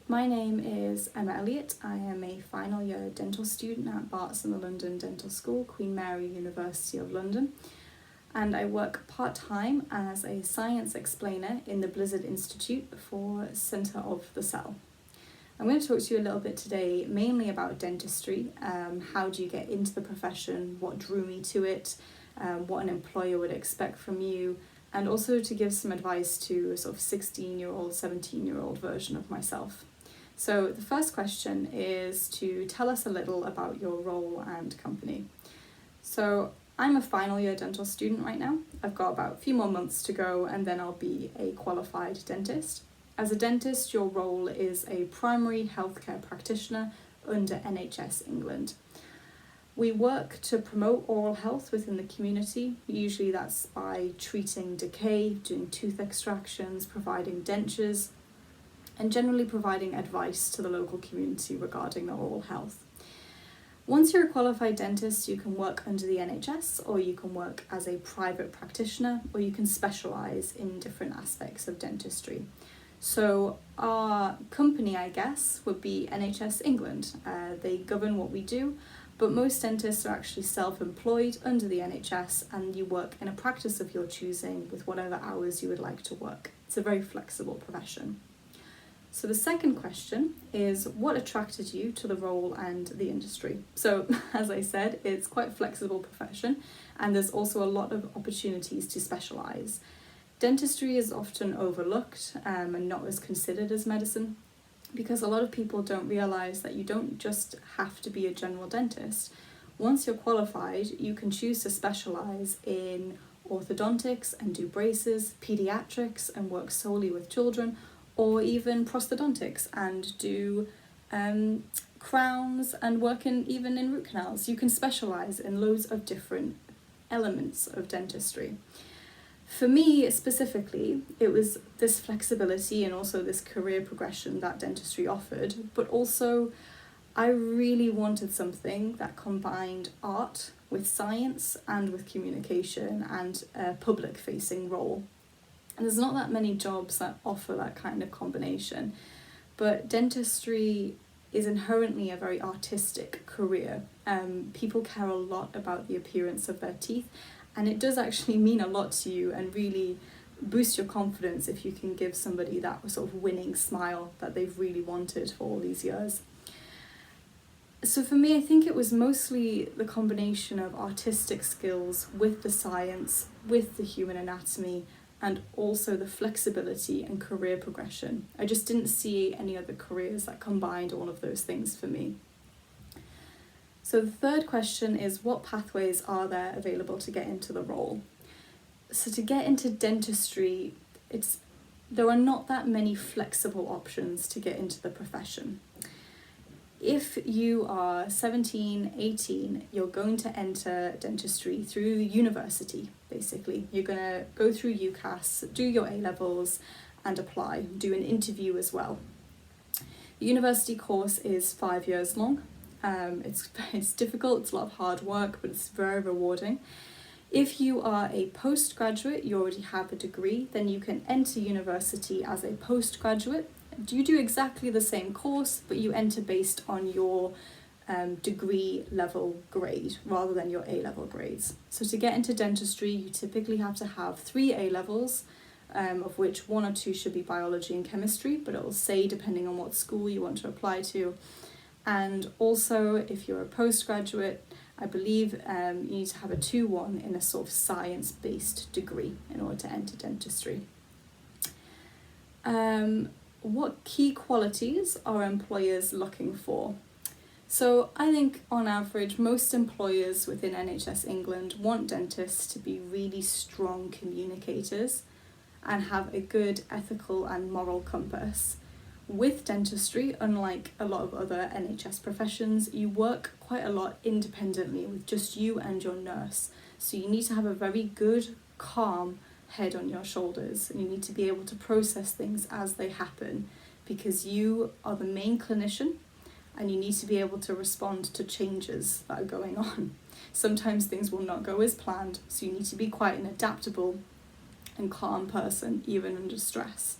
My name is Emma Elliott. I am a final year dental student at Barts Dental School, Queen Mary University of London, and I work part-time as a science explainer in the Blizzard Institute for Centre of the Cell. I'm going to talk to you a little bit today mainly about dentistry, how do you get into the profession, what drew me to it, what an employer would expect from you, and also to give some advice to a sort of 16-year-old, 17-year-old version of myself. So the first question is to tell us a little about your role and company. So I'm a final year dental student right now. I've got about a few more months to go and then I'll be a qualified dentist. As a dentist, your role is a primary healthcare practitioner under NHS England. We work to promote oral health within the community. Usually that's by treating decay, doing tooth extractions, providing dentures, and generally providing advice to the local community regarding their oral health. Once you're a qualified dentist, you can work under the NHS, or you can work as a private practitioner, or you can specialise in different aspects of dentistry. So our company, I guess, would be NHS England. They govern what we do, but most dentists are actually self-employed under the NHS, and you work in a practice of your choosing with whatever hours you would like to work. It's a very flexible profession. So the second question is, what attracted you to the role and the industry? So as I said, it's quite a flexible profession, and there's also a lot of opportunities to specialise. Dentistry is often overlooked and not as considered as medicine, because a lot of people don't realise that you don't just have to be a general dentist. Once you're qualified, you can choose to specialise in orthodontics and do braces, paediatrics and work solely with children, or even prosthodontics and do crowns and work even in root canals. You can specialise in loads of different elements of dentistry. For me specifically, it was this flexibility and also this career progression that dentistry offered, but also I really wanted something that combined art with science and with communication and a public-facing role. And there's not that many jobs that offer that kind of combination, but dentistry is inherently a very artistic career. People care a lot about the appearance of their teeth, and it does actually mean a lot to you and really boost your confidence if you can give somebody that sort of winning smile that they've really wanted for all these years. So for me, I think it was mostly the combination of artistic skills with the science, with the human anatomy, and also the flexibility and career progression. I just didn't see any other careers that combined all of those things for me. So the third question is, what pathways are there available to get into the role? So to get into dentistry, there are not that many flexible options to get into the profession. If you are 17, 18, you're going to enter dentistry through university, basically. You're going to go through UCAS, do your A-levels and apply, do an interview as well. The university course is 5 years long. It's difficult, it's a lot of hard work, but it's very rewarding. If you are a postgraduate, you already have a degree, then you can enter university as a postgraduate. You do exactly the same course, but you enter based on your degree level grade rather than your A-level grades. So to get into dentistry, you typically have to have 3 A-levels, of which 1 or 2 should be biology and chemistry, but it will say depending on what school you want to apply to. And also, if you're a postgraduate, I believe you need to have a 2-1 in a sort of science-based degree in order to enter dentistry. What key qualities are employers looking for? So I think on average, most employers within NHS England want dentists to be really strong communicators and have a good ethical and moral compass. With dentistry, unlike a lot of other NHS professions, you work quite a lot independently with just you and your nurse. So you need to have a very good, calm head on your shoulders, and you need to be able to process things as they happen, because you are the main clinician and you need to be able to respond to changes that are going on. Sometimes things will not go as planned, so you need to be quite an adaptable and calm person, even under stress.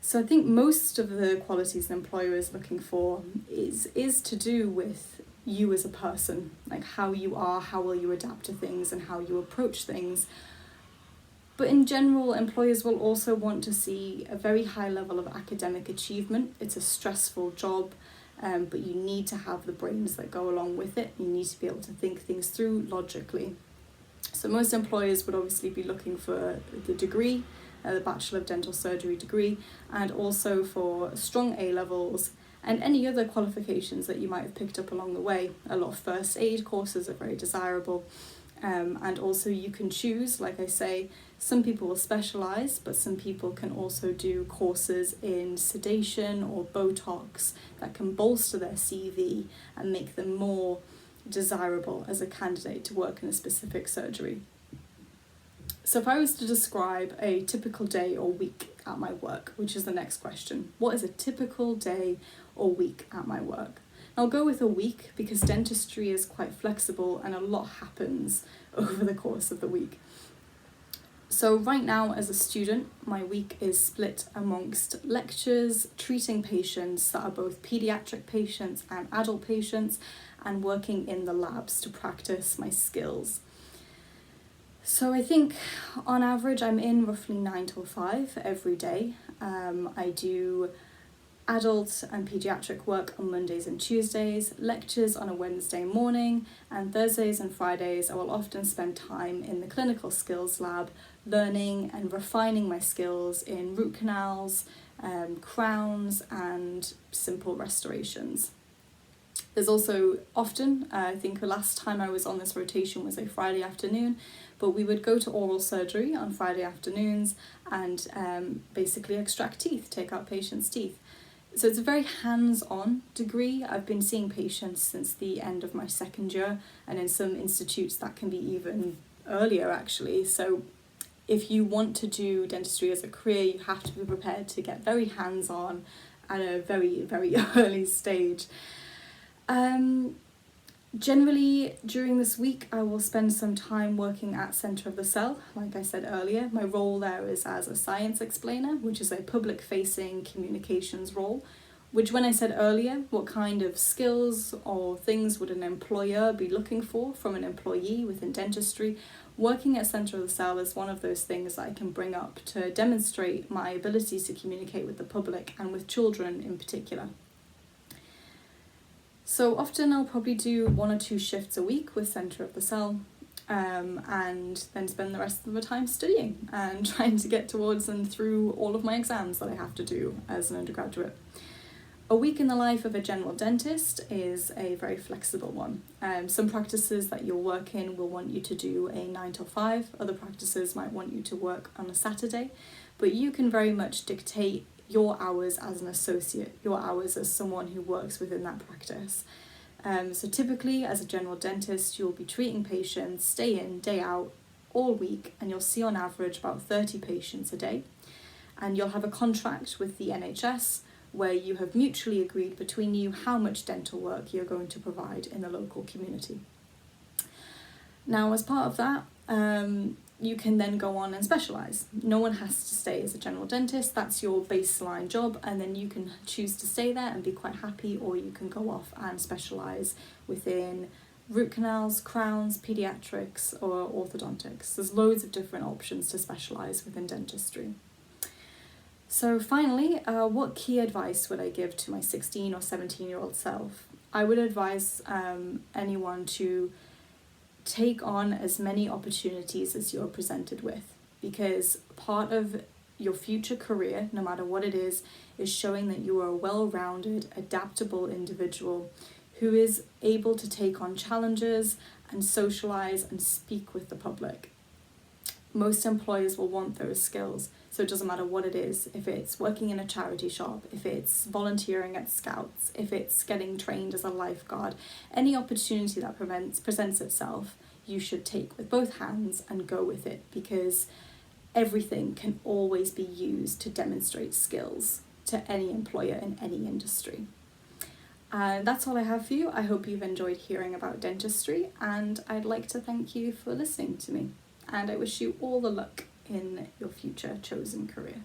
So I think most of the qualities an employer is looking for is to do with you as a person, like how you are, how will you adapt to things, and how you approach things. But in general, employers will also want to see a very high level of academic achievement. It's a stressful job, but you need to have the brains that go along with it. You need to be able to think things through logically. So most employers would obviously be looking for the degree, the Bachelor of Dental Surgery degree, and also for strong A-levels and any other qualifications that you might have picked up along the way. A lot of first aid courses are very desirable. And also you can choose, like I say, some people will specialise, but some people can also do courses in sedation or Botox that can bolster their CV and make them more desirable as a candidate to work in a specific surgery. So if I was to describe a typical day or week at my work, which is the next question, what is a typical day or week at my work? I'll go with a week because dentistry is quite flexible and a lot happens over the course of the week. So right now as a student, my week is split amongst lectures, treating patients that are both paediatric patients and adult patients, and working in the labs to practice my skills. So I think on average I'm in roughly 9 till 5 every day. I do adult and paediatric work on Mondays and Tuesdays, lectures on a Wednesday morning, and Thursdays and Fridays I will often spend time in the clinical skills lab learning and refining my skills in root canals, crowns and simple restorations. There's also often, I think the last time I was on this rotation was a Friday afternoon, but we would go to oral surgery on Friday afternoons and basically extract teeth, take out patients' teeth. So it's a very hands-on degree. I've been seeing patients since the end of my second year, and in some institutes that can be even earlier actually. So if you want to do dentistry as a career, you have to be prepared to get very hands-on at a very, very early stage. Generally, during this week, I will spend some time working at Centre of the Cell. Like I said earlier, my role there is as a science explainer, which is a public-facing communications role, which when I said earlier, what kind of skills or things would an employer be looking for from an employee within dentistry, working at Centre of the Cell is one of those things that I can bring up to demonstrate my ability to communicate with the public and with children in particular. So often I'll probably do 1 or 2 shifts a week with Centre of the Cell, and then spend the rest of the time studying and trying to get towards and through all of my exams that I have to do as an undergraduate. A week in the life of a general dentist is a very flexible one. Some practices that you'll work in will want you to do a 9 till 5, other practices might want you to work on a Saturday, but you can very much dictate your hours as an associate, your hours as someone who works within that practice. So typically as a general dentist, you'll be treating patients day in, day out, all week, and you'll see on average about 30 patients a day. And you'll have a contract with the NHS where you have mutually agreed between you how much dental work you're going to provide in the local community. Now, as part of that, you can then go on and specialise. No one has to stay as a general dentist, that's your baseline job, and then you can choose to stay there and be quite happy, or you can go off and specialise within root canals, crowns, paediatrics or orthodontics. There's loads of different options to specialise within dentistry. So finally, what key advice would I give to my 16 or 17-year-old self? I would advise anyone to take on as many opportunities as you're presented with, because part of your future career, no matter what it is showing that you are a well-rounded, adaptable individual who is able to take on challenges and socialise and speak with the public. Most employers will want those skills, so it doesn't matter what it is, if it's working in a charity shop, if it's volunteering at Scouts, if it's getting trained as a lifeguard, any opportunity that presents itself, you should take with both hands and go with it, because everything can always be used to demonstrate skills to any employer in any industry. That's all I have for you. I hope you've enjoyed hearing about dentistry, and I'd like to thank you for listening to me. And I wish you all the luck in your future chosen career.